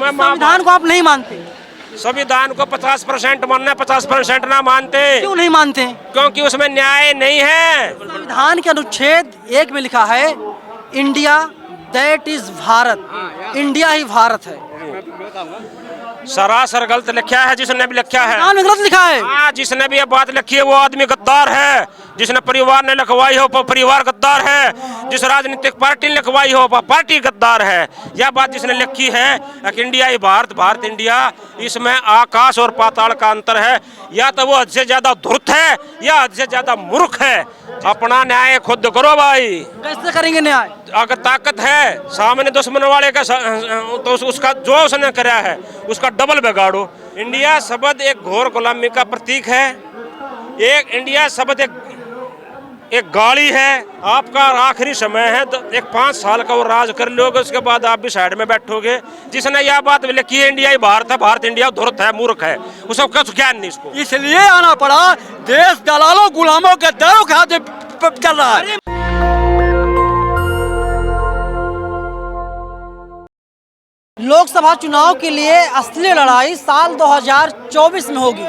संविधान को आप नहीं मानते? संविधान को 50% मानना, 50% ना मानते। क्यों नहीं मानते? क्योंकि उसमें न्याय नहीं है। संविधान के अनुच्छेद 1 में लिखा है India that is Bharat, India ही भारत है। सरासर गलत लिखा है जिसने भी लिखा है। संविधान में गलत लिखा है। हाँ, जिसने भी ये बात लिखी है वो आदमी गद्दार है। जिसने परिवार ने लिखवाई हो वो परिवार गद्दार है। जिस राजनीतिक पार्टी ने लिखवाई हो वो पार्टी गद्दार है। यह बात जिसने लिखी है कि इंडिया ही भारत, भारत इंडिया, इसमें आकाश और पाताल का अंतर है। या तो वो हद से ज्यादा धूर्त है या हद से ज्यादा मूर्ख है। अपना न्याय खुद करो भाई। कैसे करेंगे न्याय? अगर ताकत है सामने दुश्मन वाले का तो उसका जो उसने करा है उसका डबल बिगाड़ो। इंडिया शब्द एक घोर गुलामी का प्रतीक है। एक इंडिया शब्द एक गाड़ी है। आपका आखिरी समय है तो एक 5 साल का वो राज कर लोगे, उसके बाद आप भी साइड में बैठोगे। जिसने यह बात लिखी है इंडिया ही भारत है, भारत इंडिया, धूर्त है, मूर्ख है, उसको कुछ ज्ञान नहीं। इसको इसलिए आना पड़ा, देश दलालों गुलामों के दरों के हाथ चल रहा है। लोकसभा चुनाव के लिए असली लड़ाई साल 2024 में होगी,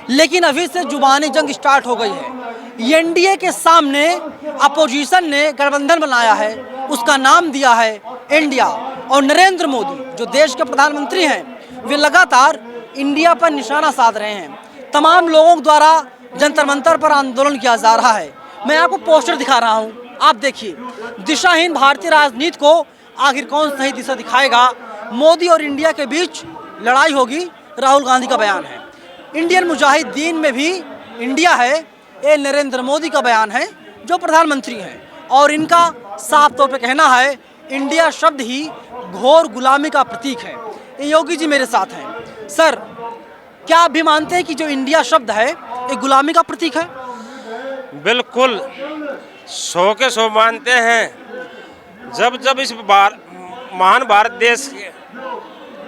लेकिन अभी से जुबानी जंग स्टार्ट हो गई है। एनडीए के सामने अपोजिशन ने गठबंधन बनाया है, उसका नाम दिया है इंडिया। और नरेंद्र मोदी जो देश के प्रधानमंत्री हैं, वे लगातार इंडिया पर निशाना साध रहे हैं। तमाम लोगों द्वारा जंतर मंतर पर आंदोलन किया जा रहा है। मैं आपको पोस्टर दिखा रहा हूँ, आप देखिए। दिशाहीन भारतीय राजनीति को आखिर कौन सही दिशा दिखाएगा? मोदी और इंडिया के बीच लड़ाई होगी, राहुल गांधी का बयान है। इंडियन मुजाहिदीन में भी इंडिया है, ये नरेंद्र मोदी का बयान है जो प्रधानमंत्री हैं। और इनका साफ तौर पे कहना है इंडिया शब्द ही घोर गुलामी का प्रतीक है। ये योगी जी मेरे साथ हैं। सर, क्या आप भी मानते हैं कि जो इंडिया शब्द है ये गुलामी का प्रतीक है? बिल्कुल 100 के 100 मानते हैं। जब इस महान भारत देश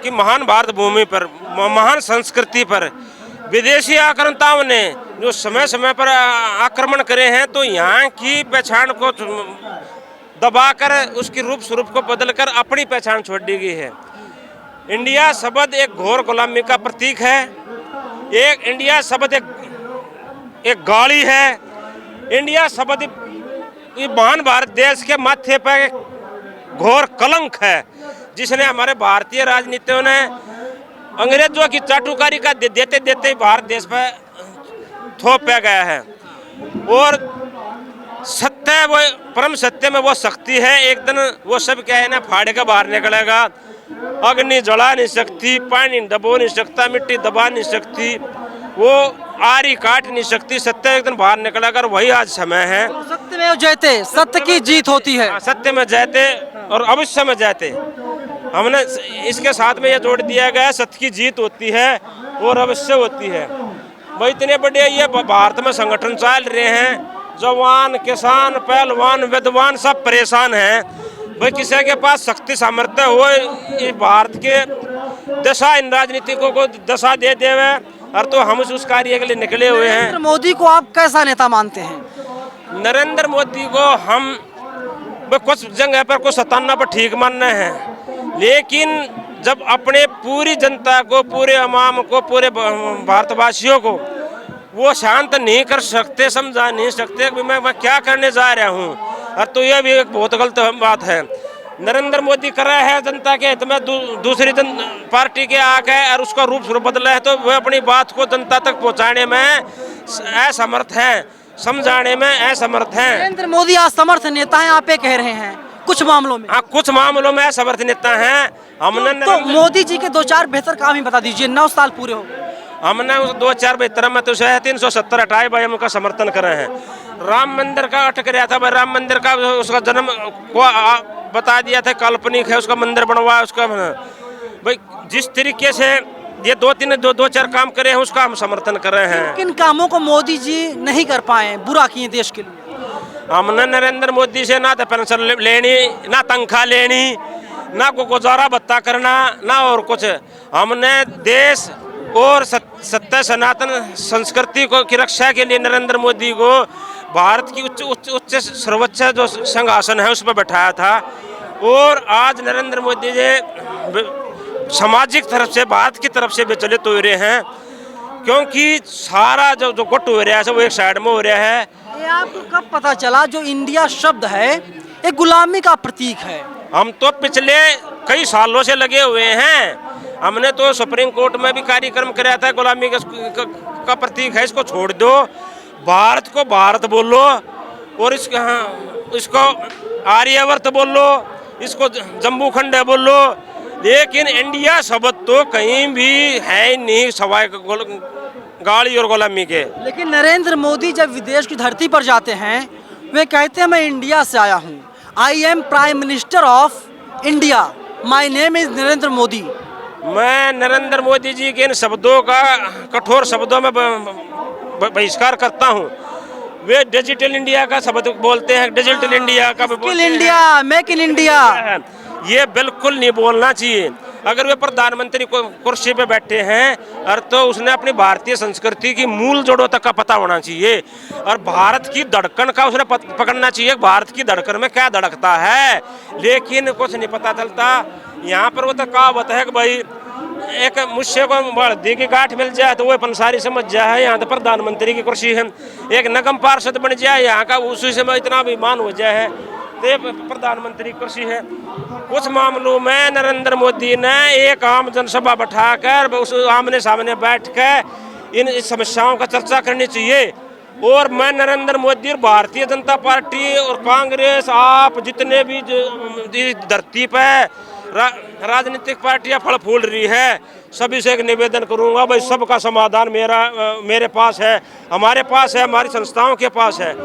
की महान भारत भूमि पर, महान संस्कृति पर विदेशी आक्रांताओं ने जो समय समय पर आक्रमण करे हैं, तो यहाँ की पहचान को दबाकर उसकी रूप स्वरूप को बदलकर अपनी पहचान छोड़ दी गई है। इंडिया शब्द एक घोर गुलामी का प्रतीक है। एक इंडिया शब्द एक गाड़ी है। इंडिया शब्द ये महान भारत देश के माथे पर घोर कलंक है, जिसने हमारे भारतीय राजनीतियों ने अंग्रेजों की चाटुकारी का देते देते भारत देश पर थोपा गया है। और सत्य, वो परम सत्य में वो शक्ति है। एक दिन वो सब क्या है ना, फाड़ के बाहर निकलेगा। अग्नि जला नहीं सकती, पानी दबो नहीं सकता, मिट्टी दबा नहीं सकती, वो आरी काट नहीं सकती। सत्य एक दिन बाहर निकलेगा और वही आज समय है। सत्य में जयते, सत्य की जीत होती है। सत्य में जयते और अवश्य में जयते। हमने इसके साथ में ये जोड़ दिया गया, सत्य की जीत होती है और अवश्य होती है। भाई इतने बड़े ये भारत में संगठन चल रहे हैं, जवान, किसान, पहलवान, विद्वान सब परेशान हैं। भाई किसी के पास शक्ति सामर्थ्य हो, ये भारत के दशा इन राजनीतिकों को दशा दे देवे, और तो हम उस कार्य के लिए निकले हुए हैं। नरेंद्र मोदी को आप कैसा नेता मानते हैं? नरेंद्र मोदी को हम कुछ जगह पर कुछ सताना पर ठीक मानना है, लेकिन जब अपने पूरी जनता को, पूरे अवाम को, पूरे भारतवासियों को वो शांत नहीं कर सकते, समझा नहीं सकते कि मैं क्या करने जा रहा हूँ, और तो यह भी एक बहुत गलत बात है। नरेंद्र मोदी कर रहा है जनता के हित में, दूसरी पार्टी के आके और उसका रूप स्वरूप बदला है, तो वह अपनी बात को जनता तक पहुँचाने में असमर्थ है, समझाने में असमर्थ है। नरेंद्र मोदी असमर्थ नेता हैं, आप ये कह रहे हैं कुछ मामलों में? हाँ, कुछ मामलों में असमर्थ नेता हैं। हमने तो मोदी जी के 2-4 बेहतर काम ही बता दीजिए। 9 साल पूरे हो, हमने 2-4 बेहतर में तो 370 हटाए भाई, हम उनका समर्थन कर रहे हैं। राम मंदिर का अटक रहा था भाई, राम मंदिर का उसका जन्म को बता दिया था काल्पनिक है, उसका मंदिर बनवाया उसका। भाई जिस तरीके से ये 2-4 काम करे हैं उसका हम समर्थन कर रहे हैं। किन कामों को मोदी जी नहीं कर पाए, बुरा किए देश के लिए? हमने नरेंद्र मोदी से ना तो पेंशन लेनी, ना तनख्वाह लेनी, ना को गुजारा भत्ता करना, ना और कुछ। हमने देश और सत्य सनातन संस्कृति को की रक्षा के लिए नरेंद्र मोदी को भारत की उच्च सर्वोच्च जो सिंहासन है उस पर बैठाया था। और आज नरेंद्र मोदी जी सामाजिक तरफ से भारत की तरफ से विचलित हो रहे हैं, क्योंकि सारा जो जो गुट हो रहा है वो एक साइड में हो रहा है। ये आपको कब पता चला जो इंडिया शब्द है ये गुलामी का प्रतीक है? हम तो पिछले कई सालों से लगे हुए हैं। हमने तो सुप्रीम कोर्ट में भी कार्यक्रम कराया था, गुलामी का प्रतीक है, इसको छोड़ दो, भारत को भारत बोलो और इसको आर्यवर्त बोलो, इसको जम्मू खंड बोलो, लेकिन इंडिया शब्द तो कहीं भी है नहीं सवाए गाड़ी और गुलामी के। लेकिन नरेंद्र मोदी जब विदेश की धरती पर जाते हैं वे कहते हैं मैं इंडिया से आया हूँ, I am prime minister of India, my name is Narendra Modi. मैं नरेंद्र मोदी जी के इन शब्दों का कठोर शब्दों में बहिष्कार करता हूँ। वे डिजिटल इंडिया का शब्द बोलते हैं, डिजिटल इंडिया का skill India, make in India, ये बिल्कुल नहीं बोलना चाहिए। अगर वे प्रधानमंत्री कुर्सी पे बैठे हैं और तो उसने अपनी भारतीय संस्कृति की मूल जड़ों तक का पता होना चाहिए और भारत की धड़कन का उसने पकड़ना चाहिए, भारत की धड़कन में क्या धड़कता है, लेकिन कुछ नहीं पता चलता। यहाँ पर वो तो कहावत है कि भाई एक मुझसे को हल्दी की गांठ मिल जाए तो वो पंसारी समझ जाए, यहाँ तो प्रधानमंत्री की कुर्सी है, एक नगम पार्षद बन जाए यहाँ का उसी से इतना अभिमान हो जाए तो प्रधानमंत्री कुर्सी है। कुछ मामलों में नरेंद्र मोदी ने एक आम जनसभा बैठाकर उस आमने सामने बैठ कर इन समस्याओं का चर्चा करनी चाहिए। और मैं नरेंद्र मोदी और भारतीय जनता पार्टी और कांग्रेस, आप जितने भी धरती पर राजनीतिक पार्टियां फल फूल रही है, सभी से एक निवेदन करूंगा भाई सबका समाधान मेरे पास है, हमारे पास है, हमारी संस्थाओं के पास है।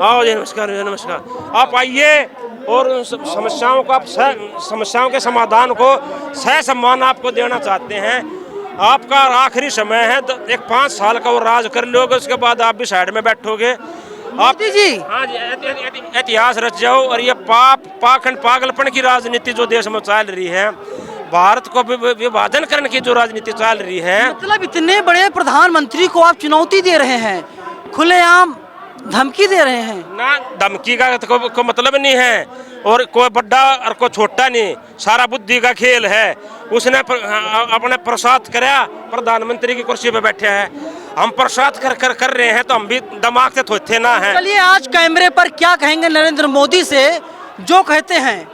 आओ जी, नमस्कार जी, नमस्कार। आप आइए और समस्याओं के समाधान को सह सम्मान आपको देना चाहते हैं। आपका आखिरी समय है तो एक 5 साल का वो राज कर लोगे, उसके बाद आप भी साइड में बैठोगे। आप जी हाँ जी, इतिहास रच जाओ। और ये पाखंड पागलपन की राजनीति जो देश में चल रही है, भारत को विभाजन करने की जो राजनीति चल रही है, मतलब इतने बड़े प्रधानमंत्री को आप चुनौती दे रहे हैं, खुलेआम धमकी दे रहे हैं ना। धमकी का को मतलब नहीं है और कोई बड़ा और कोई छोटा नहीं, सारा बुद्धि का खेल है। उसने अपने प्रसाद कराया, प्रधानमंत्री की कुर्सी पे बैठे हैं, हम प्रसाद कर रहे हैं तो हम भी दिमाग से थोथे ना हैं। चलिए आज कैमरे पर क्या कहेंगे नरेंद्र मोदी से जो कहते हैं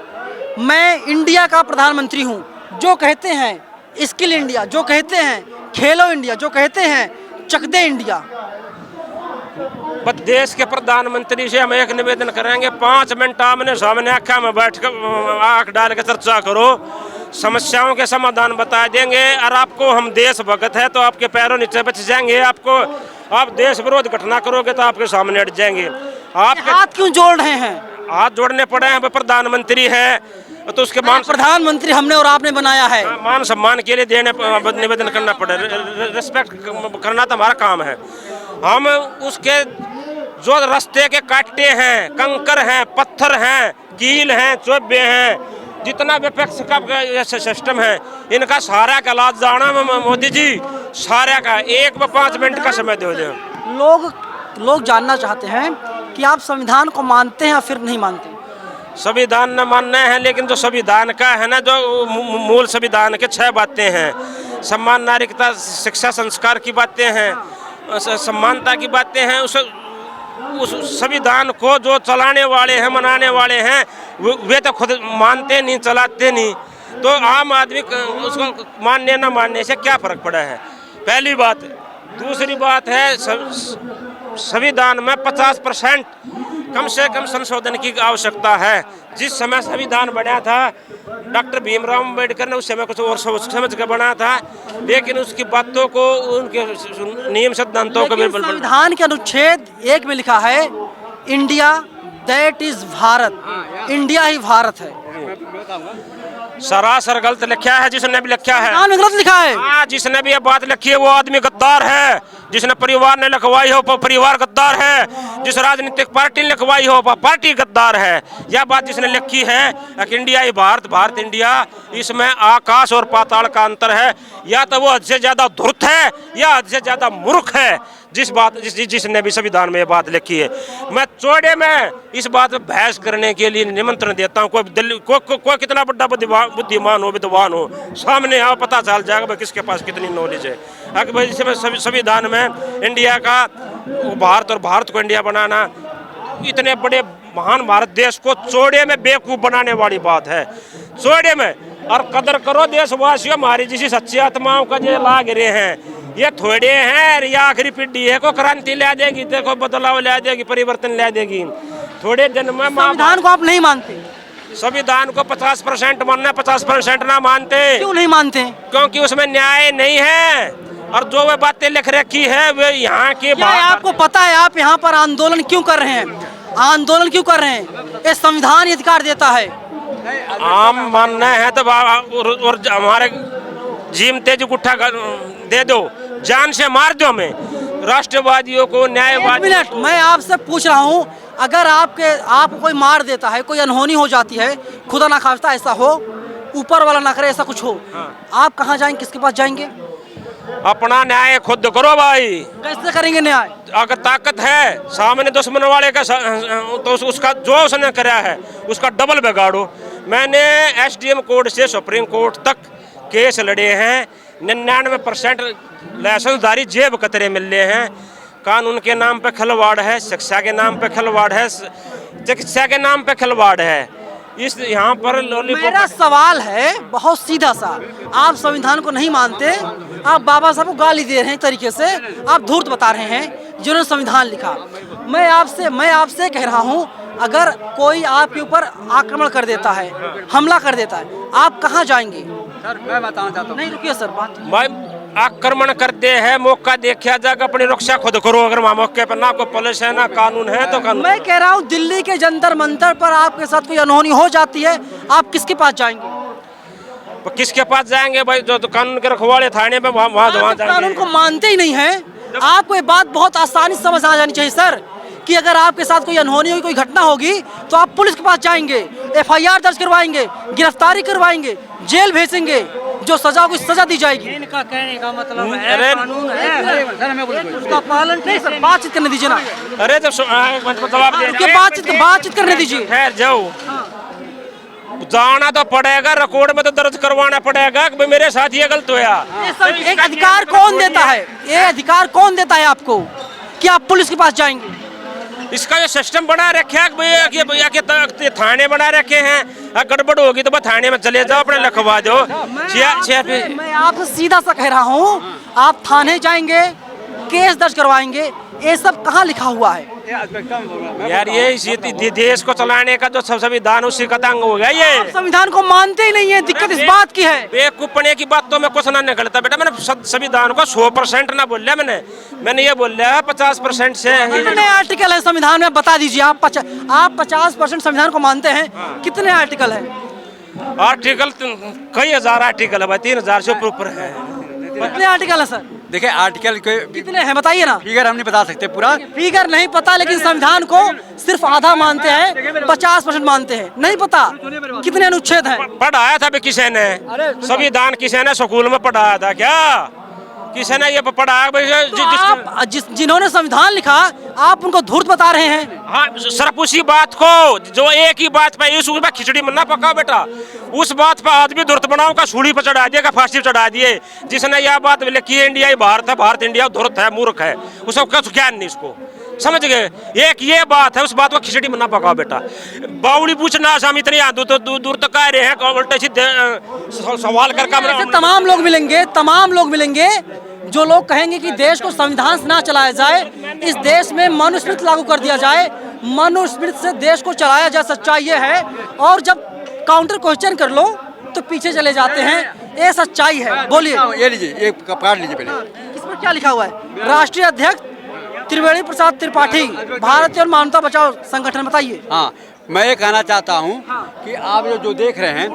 मैं इंडिया का प्रधानमंत्री हूँ, जो कहते हैं स्किल इंडिया, जो कहते हैं खेलो इंडिया, जो कहते हैं चक दे इंडिया। बस देश के प्रधानमंत्री से हम एक निवेदन करेंगे, 5 मिनट आमने सामने आँखा में बैठ कर आँख डाल के चर्चा करो, समस्याओं के समाधान बता देंगे। और आपको हम देशभक्त है तो आपके पैरों नीचे बच जाएंगे, आपको आप देश विरोध घटना करोगे तो आपके सामने हट जाएंगे। आपके हाथ क्यों जोड़ रहे हैं? हाथ जोड़ने पड़े हैं, प्रधानमंत्री है तो उसके प्रधानमंत्री हमने और आपने बनाया है, मान सम्मान के लिए देने निवेदन करना पड़े, रिस्पेक्ट करना तो हमारा काम है। हम उसके जो रास्ते के कांटे हैं, कंकर हैं, पत्थर हैं, कील हैं, चोबे हैं, जितना विपक्ष का सिस्टम है, इनका सारा का इलाज जाना मोदी जी, सारा का 1-5 मिनट का समय दे दो। लोग जानना चाहते हैं कि आप संविधान को मानते हैं या फिर नहीं मानते? संविधान न मानना है, लेकिन जो संविधान का है ना, जो मूल संविधान के 6 बातें हैं, सम्मान, नागरिकता, शिक्षा, संस्कार की बातें हैं, समानता की बातें हैं, उस संविधान को जो चलाने वाले हैं, मनाने वाले हैं, वे तो खुद मानते नहीं, चलाते नहीं, तो आम आदमी उसको मानने न मानने से क्या फर्क पड़ा है, पहली बात। दूसरी बात है संविधान में 50% कम से कम संशोधन की आवश्यकता है। जिस समय संविधान बना था डॉक्टर भीमराव अम्बेडकर ने उस समय कुछ और सोच समझ कर बना था, लेकिन उसकी बातों को, उनके नियम सिद्धांतों को संविधान के अनुच्छेद 1 में लिखा है India that is Bharat, India ही भारत है। सरासर गलत लिखा है, जिसने भी लिखा है गलत लिखा है। हाँ, जिसने भी ये बात लिखी है वो आदमी गद्दार है, जिसने परिवार ने लिखवाई हो वो परिवार गद्दार है, जिस राजनीतिक पार्टी ने लिखवाई हो वो पार्टी गद्दार है। यह बात जिसने लिखी है कि इंडिया ही भारत, भारत इंडिया, इसमें आकाश और पाताल का अंतर है। या तो वो हद से ज्यादा धूर्त है या हद से ज्यादा मूर्ख है। जिसने भी संविधान में ये बात लिखी है। मैं चौड़े में इस बात पर बहस करने के लिए निमंत्रण देता हूँ। कोई कितना बड़ा बुद्धिमान हो, विद्वान हो, सामने आओ, पता चल जाएगा भाई किसके पास कितनी नॉलेज है। अगर भाई संविधान में इंडिया का भारत और भारत को इंडिया बनाना, इतने बड़े महान भारत देश को चौड़े में बेवकूफ़ बनाने वाली बात है। चौड़े में और कदर करो देशवासियों, हमारी जिस सच्ची आत्माओं का जो लाग रहे हैं, ये थोड़े हैं, ये आखिरी पीढ़ी है, को क्रांति ला देगी, देखो बदलाव ला देगी, परिवर्तन ला देगी। थोड़े दिन में संविधान को आप नहीं मानते? संविधान को 50% मानना, 50% ना मानते। क्यों नहीं मानते? क्योंकि उसमें न्याय नहीं है, और जो वे बातें लिख रखी है वे यहाँ के आपको पता है आप यहाँ पर आंदोलन क्यों कर रहे हैं? आंदोलन क्यों कर रहे हैं? ये संविधान अधिकार देता है। आम मानना है तो और हमारे जीमते जो गुट्ठा दे दो, जान से मार दो हमें, राष्ट्रवादियों को, न्यायवादी। मिनट, मैं आपसे पूछ रहा हूँ, अगर आपको कोई मार देता है, कोई अनहोनी हो जाती है, खुदा ना खास्ता ऐसा हो, ऊपर वाला ना करे ऐसा कुछ हो, आप कहाँ जाएंगे, किसके पास जाएंगे? अपना न्याय खुद करो भाई। कैसे करेंगे न्याय? अगर ताकत है सामने दुश्मन वाले का तो उसका जो उसने करा है उसका डबल बिगाड़ो। मैंने SDM कोर्ट से सुप्रीम कोर्ट तक केस लड़े हैं। 99% लाइसेंसधारी जेब कतरे मिल रहे हैं। कानून के नाम पे खिलवाड़ है, शिक्षा के नाम पे खिलवाड़ है, चिकित्सा के नाम पे खिलवाड़ है। इस यहाँ पर मेरा सवाल है बहुत सीधा सा, आप संविधान को नहीं मानते, आप बाबा साहब को गाली दे रहे हैं, तरीके से आप धूर्त बता रहे हैं जिन्होंने संविधान लिखा। मैं आपसे कह रहा हूँ, अगर कोई आपके ऊपर आक्रमण कर देता है, हमला कर देता है, आप कहाँ जाएंगे? सर मैं बताना चाहता हूँ। नहीं रुकिए सर, बात आक्रमण करते हैं, मौका देखा जाएगा, अपनी रक्षा खुद करो। अगर वहाँ मौके पर ना कोई पुलिस है ना कानून है तो कानून। मैं कह रहा हूँ दिल्ली के जंतर मंतर पर आपके साथ कोई अनहोनी हो जाती है, आप किसके पास जाएंगे? किसके पास जाएंगे भाई? जो तो कानून के रखवाले थाने पे वहाँ जाएंगे। कानून को मानते ही नहीं है। आपको ये बात बहुत आसानी से समझ आ जानी चाहिए सर, कि अगर आपके साथ कोई अनहोनी होगी, कोई घटना होगी, तो आप पुलिस के पास जाएंगे, FIR दर्ज करवाएंगे, गिरफ्तारी करवाएंगे, जेल भेजेंगे, जो सजा होगी सजा दी जाएगी। इनका कहने का मतलब है कानून है, उसका पालन नहीं सर, बातचीत करने दीजिए ना। अरे जब जवाब दे, बातचीत करने दीजिए। ठहर जाओ, जाना तो पड़ेगा, रिकॉर्ड में तो दर्ज करवाना पड़ेगा कि मेरे साथ ये गलत हुआ। एक अधिकार कौन देता है? ये अधिकार कौन देता है आपको कि आप पुलिस के पास जाएंगे? इसका जो सिस्टम बना रखे है भैया के थाने बना रखे हैं, गड़बड़ होगी तो थाने में चले जाओ, अपने लिखवा दो। मैं आपसे सीधा सा कह रहा हूँ, आप थाने जाएंगे, केस दर्ज करवाएंगे, ये सब कहाँ लिखा हुआ है? यार ये देश को चलाने का जो संविधान उसी का तंग हो गया। ये संविधान को मानते ही नहीं है, दिक्कत इस बात की है। बेवकूफने की बात तो मैं कुछ ना निकलता बेटा। मैंने संविधान को 100% ना बोल लिया, मैंने ये बोल लिया 50% से। कितने आर्टिकल है संविधान में बता दीजिए? आप 50% संविधान को मानते हैं, कितने आर्टिकल है? आर्टिकल कई हजार आर्टिकल है भाई, 3000 से ऊपर है। कितने आर्टिकल है सर? देखिए आर्टिकल कितने हैं बताइए ना। फिगर हम नहीं बता सकते पूरा, फिगर नहीं पता, लेकिन संविधान को सिर्फ आधा मानते हैं, 50% मानते हैं। नहीं पता कितने अनुच्छेद हैं? पढ़ाया था किसी ने संविधान, किसी ने स्कूल में पढ़ाया था क्या? किसी ने ये पढ़ाया? जिन्होंने संविधान लिखा आप उनको धूर्त बता रहे हैं। हाँ, सिर्फ उसी बात को, जो एक ही बात पे इस खिचड़ी में ना पकाओ बेटा, उस बात पे आदमी धूर्त बनाओ का सूली पर चढ़ा दिया, का फांसी चढ़ा दिए। जिसने यह बात लिखी है इंडिया ही भारत है, भारत इंडिया, धूर्त है, मूर्ख है, उसको कुछ ज्ञान नहीं, इसको समझ गए? एक ये बात है, उस बात को खिचड़ी में ना पकाओ बेटा। बावली पूछना हम इतनी दूर तक आ रहे हैं, उल्टे सीधे सवाल कर। तमाम लोग मिलेंगे जो लोग कहेंगे कि देश को संविधान से ना चलाया जाए, इस देश में मनुस्मृति लागू कर दिया जाए, मनुस्मृति से देश को चलाया जाए। सच्चाई ये है, और जब काउंटर क्वेश्चन कर लो तो पीछे चले जाते हैं, ये सच्चाई है। बोलिए। ये लीजिए, ये पढ़ लीजिए पहले। इस पर क्या लिखा हुआ है? राष्ट्रीय अध्यक्ष त्रिवेणी प्रसाद त्रिपाठी, भारतीय और मानवता बचाओ संगठन, बताइए। हाँ, मैं ये कहना चाहता हूँ कि आप जो देख रहे हैं,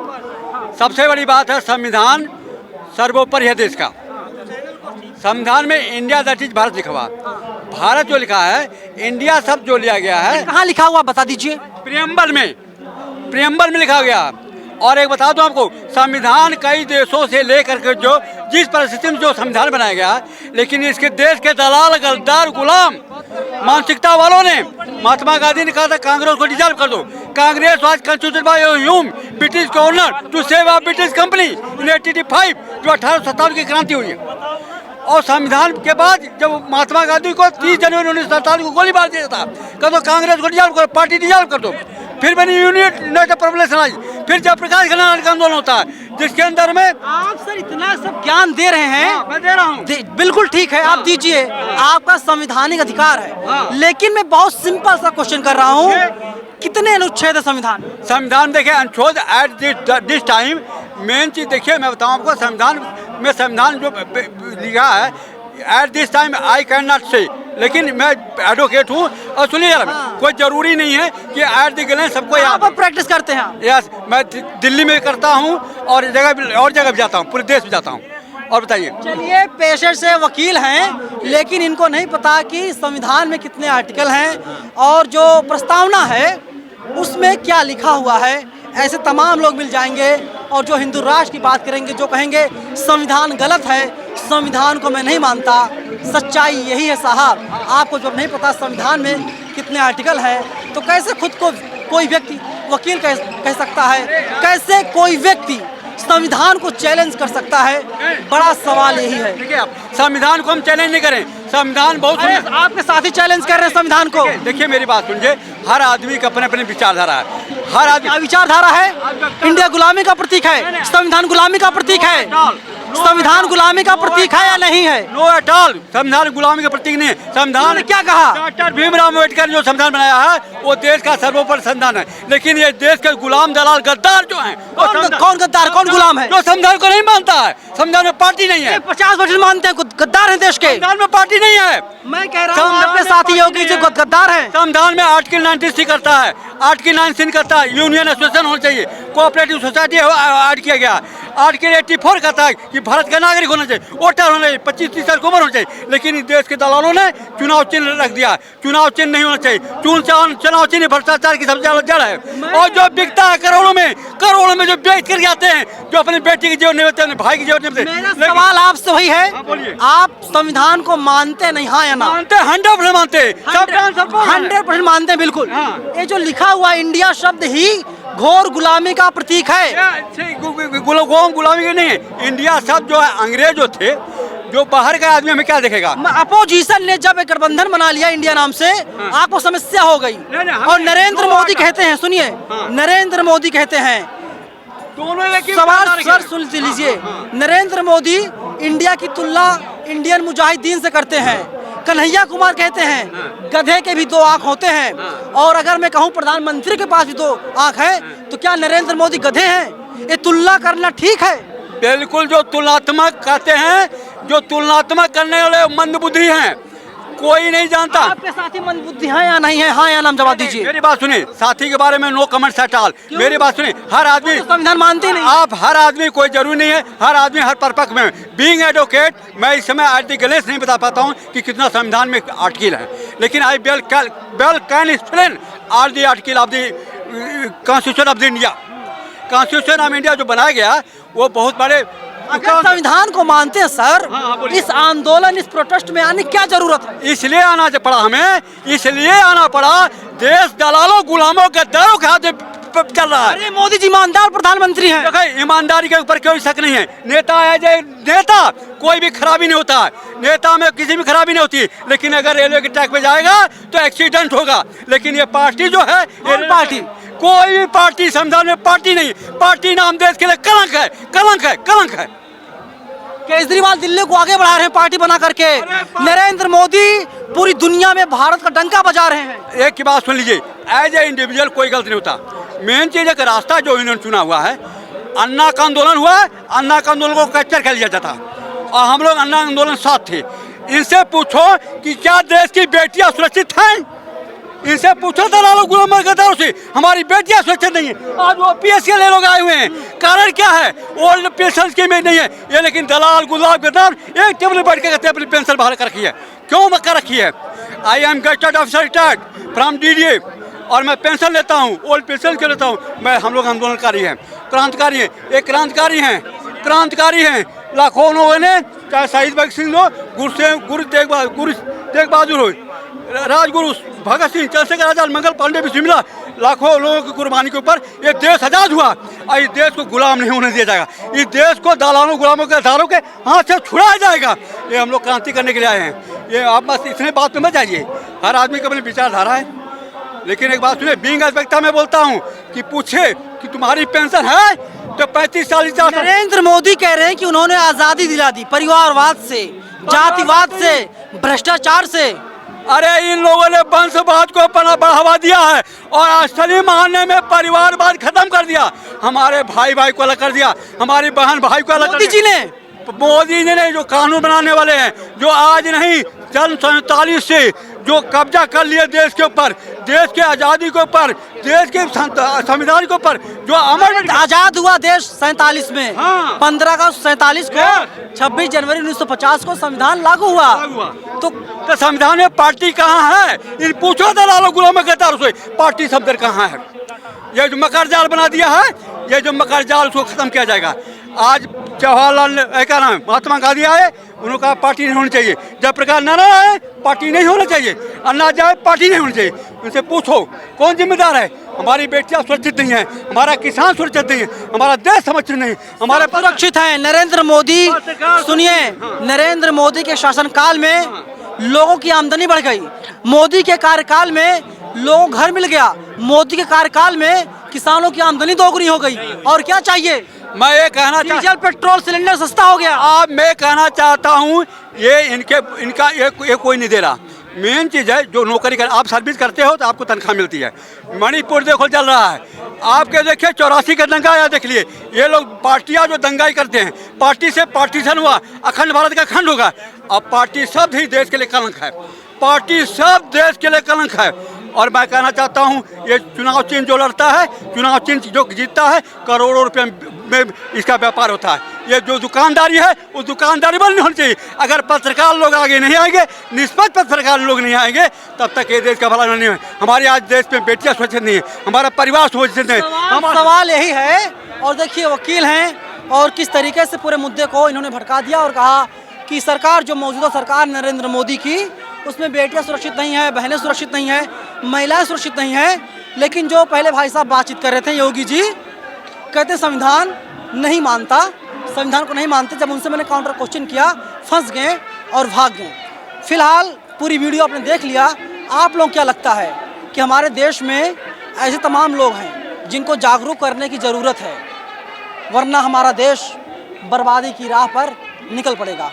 सबसे बड़ी बात है संविधान सर्वोपरि है देश का। संविधान में इंडिया दैट इज भारत लिखा हुआ, भारत जो लिखा है, इंडिया सब जो लिया गया है। कहाँ लिखा हुआ बता दीजिए? प्रियम्बल में लिखा गया और एक बता दूं आपको, संविधान कई देशों से लेकर के जो जिस परिस्थिति में जो संविधान बनाया गया है, लेकिन इसके देश के दलाल, गद्दार, गुलाम मानसिकता वालों ने, महात्मा गांधी ने कहा था कांग्रेस को डिसॉल्व कर दो। Congress was constituted by Hume British governor to save a British company in 1885, जो 1857 की क्रांति हुई है। और संविधान के बाद जब महात्मा गांधी को 30 जनवरी 1947 को गोली मार दिया था, कह दो कांग्रेस को डिसॉल्व करो, पार्टी डिसॉल्व कर दो। फिर बनी यूनियन पॉपुलेशन आई, फिर जयप्रकाश नारायण का आंदोलन होता है जिसके अंदर में आप सर इतना सब ज्ञान दे रहे हैं। मैं दे रहा हूँ। बिल्कुल ठीक है, आप दीजिए, आपका संवैधानिक अधिकार है। लेकिन मैं बहुत सिंपल सा क्वेश्चन कर रहा हूँ, कितने अनुच्छेद है संविधान? संविधान देखिए अनुच्छेद एट दिस टाइम मेन चीज देखिए, मैं बताऊँ आपको, संविधान जो लिखा है at this time I can not से, लेकिन मैं एडवोकेट हूँ और सुनिए जरा, कोई जरूरी नहीं है कि एट द ग्लेंस सबको याद। आप प्रैक्टिस करते हैं? यस, मैं दिल्ली में करता हूँ और जगह भी जाता हूँ, पूरे देश में जाता हूँ। और बताइए। चलिए, पेशे से वकील हैं, लेकिन इनको नहीं पता कि संविधान में कितने आर्टिकल हैं और जो प्रस्तावना है उसमें क्या लिखा हुआ है। ऐसे तमाम लोग मिल जाएंगे और जो हिंदू राष्ट्र की बात करेंगे, जो कहेंगे संविधान गलत है, संविधान को मैं नहीं मानता। सच्चाई यही है साहब, आपको जब नहीं पता संविधान में कितने आर्टिकल हैं तो कैसे खुद को कोई व्यक्ति वकील कह सकता है? कैसे कोई व्यक्ति संविधान को चैलेंज कर सकता है? बड़ा सवाल यही है। देखिए, आप संविधान को हम चैलेंज नहीं करें, संविधान बहुत आपके साथी चैलेंज कर रहे हैं संविधान को। देखिए मेरी बात सुनिए, हर आदमी का अपने अपने विचारधारा है, हर आदमी क्या विचारधारा है? इंडिया गुलामी का प्रतीक है, संविधान गुलामी का प्रतीक है, संविधान गुलामी का प्रतीक है या नहीं है? नो एट ऑल, संविधान गुलामी का प्रतीक नहीं है। संविधान ने क्या कहा? डॉक्टर भीमराव अम्बेडकर ने जो संविधान बनाया है वो देश का सर्वोपरि संविधान है, लेकिन ये देश के गुलाम, दलाल, गद्दार जो हैं, कौन गद्दार, कौन गुलाम है? जो संविधान को नहीं मानता है। संविधान में पार्टी नहीं है, 50% मानते हैं गद्दार है देश के। संविधान में पार्टी नहीं है। मैं कह रहा हूँ अपने साथी योगी जो गद्दार है। संविधान में आर्टिकल 93 करता है, आर्टिकल 9 करता है यूनियन एसोसिएशन होना चाहिए, कोऑपरेटिव सोसाइटी ऐड किया गया। आर्टिकल 84 कहता है कि भारत का नागरिक होना चाहिए, वोटर होना चाहिए, 25-30 साल की उम्र होनी चाहिए, लेकिन इस देश के दलालों ने चुनाव चिन्ह रख दिया। चुनाव चिन्ह नहीं होना चाहिए, चुनाव चिन्ह भ्रष्टाचार की सबसे ज्यादा जड़ है। और जो बिकता है करोड़ों में जो बेच कर आते हैं, जो अपनी बेटी की जीवन नहीं होते, अपने भाई की जीवन नहीं होते। मेरा सवाल आपसे वही है, आप संविधान को मानते नहीं, हाँ या ना? मानते, 100% मानते, 100% मानते हैं, बिल्कुल। ये जो लिखा हुआ इंडिया शब्द ही घोर गुलामी का प्रतीक है। गुलामी के नहीं है। इंडिया शब्द जो है, अंग्रेज जो थे, जो बाहर का आदमी हमें क्या देखेगा? अपोजिशन ने जब एक गठबंधन बना लिया इंडिया नाम से, आपको समस्या हो गई। और नरेंद्र मोदी कहते हैं, सुनिए, नरेंद्र मोदी कहते हैं, सवाल सर सुन लीजिए, नरेंद्र मोदी इंडिया की तुलना इंडियन मुजाहिदीन से करते हैं। कन्हैया कुमार कहते हैं गधे के भी 2 आंख होते हैं। और अगर मैं कहूँ प्रधानमंत्री के पास भी 2 आंख है, तो क्या नरेंद्र मोदी गधे हैं? ये तुलना करना ठीक है? बिल्कुल, जो तुलनात्मक कहते हैं, जो तुलनात्मक करने वाले मंदबुद्धि हैं, कोई नहीं जानता। आपके साथी मंदबुद्धि हैं या नहीं है, हाँ या नाम जवाब दीजिए। मेरी बात सुनिए, साथी के बारे में नो कमेंट्स एट ऑल। मेरी बात सुनिए, हर आदमी संविधान मानते नहीं। आप हर आदमी, कोई जरूरी नहीं है, हर आदमी हर परिपक्व में। बीइंग एडवोकेट, मैं इस समय एट द ग्लेंस नहीं बता पाता हूँ कि कितना संविधान में आर्टिकल है, लेकिन I well can explain all the article of the constitution of the India. Constitution of India जो बनाया गया वो बहुत बड़े। अगर संविधान को मानते हैं सर, इस आंदोलन, इस प्रोटेस्ट में आने की क्या जरूरत है? इसलिए आना पड़ा हमें, इसलिए आना पड़ा। देश दलालों, गुलामों, गद्दारों के हाथ चल रहा है। अरे मोदी जी ईमानदार प्रधानमंत्री हैं। देखिए, ईमानदारी के ऊपर कोई शक नहीं है। नेता है, जो नेता कोई भी खराबी नहीं होता है, नेता में किसी भी खराबी नहीं होती, लेकिन अगर रेलवे के ट्रैक पे जाएगा तो एक्सीडेंट होगा। लेकिन ये पार्टी जो है, ये पार्टी, कोई भी पार्टी संविधान में पार्टी नहीं। पार्टी नाम देश के लिए कलंक है, कलंक है, कलंक है। केजरीवाल दिल्ली को आगे बढ़ा रहे हैं पार्टी बना करके, नरेंद्र मोदी पूरी दुनिया में भारत का डंका बजा रहे हैं। एक की बात सुन लीजिए, एज ए इंडिविजुअल कोई गलत नहीं होता। मेन चीज है कि रास्ता जो इन्होंने चुना हुआ है, अन्ना का आंदोलन हुआ, अन्ना का आंदोलन को कैप्चर कर लिया जाता और हम लोग अन्ना आंदोलन साथ थे। इनसे पूछो कि क्या देश की बेटियां सुरक्षित हैं? इनसे पूछो दलालों, गुलामों, गद्दारों से, हमारी बेटियां सुरक्षित नहीं है। आज वो OPS के लिए लोग आए हुए हैं, कारण क्या है? ओल्ड पेंशन स्कीम नहीं है ये, लेकिन दलाल, गुलाम, गद्दार एक टेबल में बैठ के कहते हैं अपनी पेंशन बाहर कर रखी है। क्यों कर रखी है? I am gazetted officer retired from DDA और मैं पेंशन लेता हूँ, ओल्ड पेंशन क्यों लेता हूँ मैं? हम लोग आंदोलनकारी हैं। क्रांतिकारी हैं, एक क्रांतिकारी हैं। लाखों लोगों ने, चाहे शहीद भगत सिंह हो, गुरु तेग बहादुर हो, राजगुरु भगत सिंह, चंद्रशेखर आजाद, मंगल पांडे, बिस्मिल्लाह, लाखों लोगों की कुर्बानी के ऊपर ये देश आज़ाद हुआ। और इस देश को गुलाम नहीं होने दिया जाएगा, इस देश को दलालों गुलामों के हजारों के हाथ से छुड़ाया जाएगा। ये हम लोग क्रांति करने के लिए आए हैं। ये आप बस इतने बात में मत जाइए, हर आदमी की अपनी विचारधारा है। लेकिन एक बात सुनिए, बीइंग एज व्यक्ता मैं बोलता हूँ कि पूछे कि तुम्हारी पेंशन है तो 35-40 साल। नरेंद्र मोदी कह रहे हैं कि उन्होंने आजादी दिला दी परिवारवाद से, जातिवाद से, भ्रष्टाचार से। अरे इन लोगों ने वंशवाद को बढ़ावा दिया है और असली मायने में परिवारवाद खत्म कर दिया। हमारे भाई को अलग कर दिया, हमारी बहन भाई को अलग। मोदी जी ने जो कानून बनाने वाले हैं, जो आज नहीं सन 47 से जो कब्जा कर लिए देश के ऊपर, देश के आज़ादी के ऊपर, देश के संविधान के ऊपर, जो अमर आजाद हुआ देश 47 में, हाँ। 15 अगस्त 47 को, 26 जनवरी 1950 को संविधान लागू हुआ। तो संविधान में पार्टी कहाँ है? इन पूछो दलालों गुलामों के तार से पार्टी शब्द कहाँ है? ये जो मकर जाल बना दिया है, ये जो मकर जाल उसको खत्म किया जाएगा। आज जवाहरलाल क्या नाम है, महात्मा गांधी आए, उन्होंने कहा पार्टी नहीं होनी चाहिए। जयप्रकाश नारायण आए, पार्टी नहीं होना चाहिए। अन्ना जाए, पार्टी नहीं होनी चाहिए। उनसे पूछो कौन जिम्मेदार है? हमारी बेटियां सुरक्षित नहीं है, हमारा किसान सुरक्षित नहीं है, हमारा देश सुरक्षित नहीं, हमारे सुरक्षित है। नरेंद्र मोदी, सुनिए, नरेंद्र मोदी के शासनकाल में लोगों की आमदनी बढ़ गई, मोदी के कार्यकाल में लोगों को घर मिल गया, मोदी के कार्यकाल में किसानों की आमदनी दोगुनी हो गई। और क्या चाहिए? मैं ये कहना डीजल पेट्रोल सिलेंडर सस्ता हो गया। अब मैं कहना चाहता हूँ ये इनका ये कोई नहीं दे रहा। मेन चीज़ है जो नौकरी कर, आप सर्विस करते हो तो आपको तनख्वाह मिलती है। मणिपुर देखो चल रहा है, आपके देखिए 84 का दंगा आया, देख लिए। ये लोग पार्टियाँ जो दंगाई करते हैं, पार्टी से पार्टीशन हुआ, अखंड भारत का खंड होगा। अब पार्टी सब ही देश के लिए कलंक है, पार्टी सब देश के लिए कलंक है। और मैं कहना चाहता हूँ ये चुनाव चिन्ह जो लड़ता है, चुनाव चिन्ह जो जीतता है, करोड़ों रुपए में इसका व्यापार होता है। ये जो दुकानदारी है वो दुकानदारी बंद नहीं होनी चाहिए। अगर पत्रकार लोग आगे नहीं आएंगे, निष्पक्ष पत्रकार लोग नहीं आएंगे, तब तक ये देश का भला नहीं है। हमारे आज देश में बेटियां सुरक्षित नहीं है, हमारा परिवार सुरक्षित नहीं है। सवाल यही है। और देखिए वकील हैं और किस तरीके से पूरे मुद्दे को इन्होंने भड़का दिया और कहा कि सरकार जो मौजूदा सरकार नरेंद्र मोदी की, उसमें बेटियां सुरक्षित नहीं है, बहनें सुरक्षित नहीं है, महिलाएं सुरक्षित नहीं है। लेकिन जो पहले भाई साहब बातचीत कर रहे थे योगी जी, कहते संविधान नहीं मानता, संविधान को नहीं मानते। जब उनसे मैंने काउंटर क्वेश्चन किया, फंस गए और भाग गए। फिलहाल पूरी वीडियो आपने देख लिया। आप लोग क्या लगता है कि हमारे देश में ऐसे तमाम लोग हैं जिनको जागरूक करने की ज़रूरत है, वरना हमारा देश बर्बादी की राह पर निकल पड़ेगा।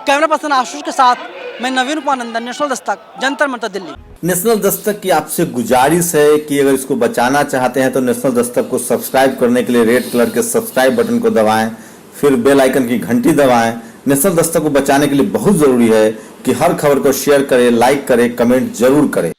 कैमरा पर्सन आशुष के साथ मैं नवीन कुमार नंदन, नेशनल दस्तक, जंतर मंतर, दिल्ली। नेशनल दस्तक की आपसे गुजारिश है कि अगर इसको बचाना चाहते हैं तो नेशनल दस्तक को सब्सक्राइब करने के लिए रेड कलर के सब्सक्राइब बटन को दबाएं, फिर बेल आइकन की घंटी दबाएं। नेशनल दस्तक को बचाने के लिए बहुत जरूरी है कि हर खबर को शेयर करें, लाइक करें, कमेंट जरूर करें।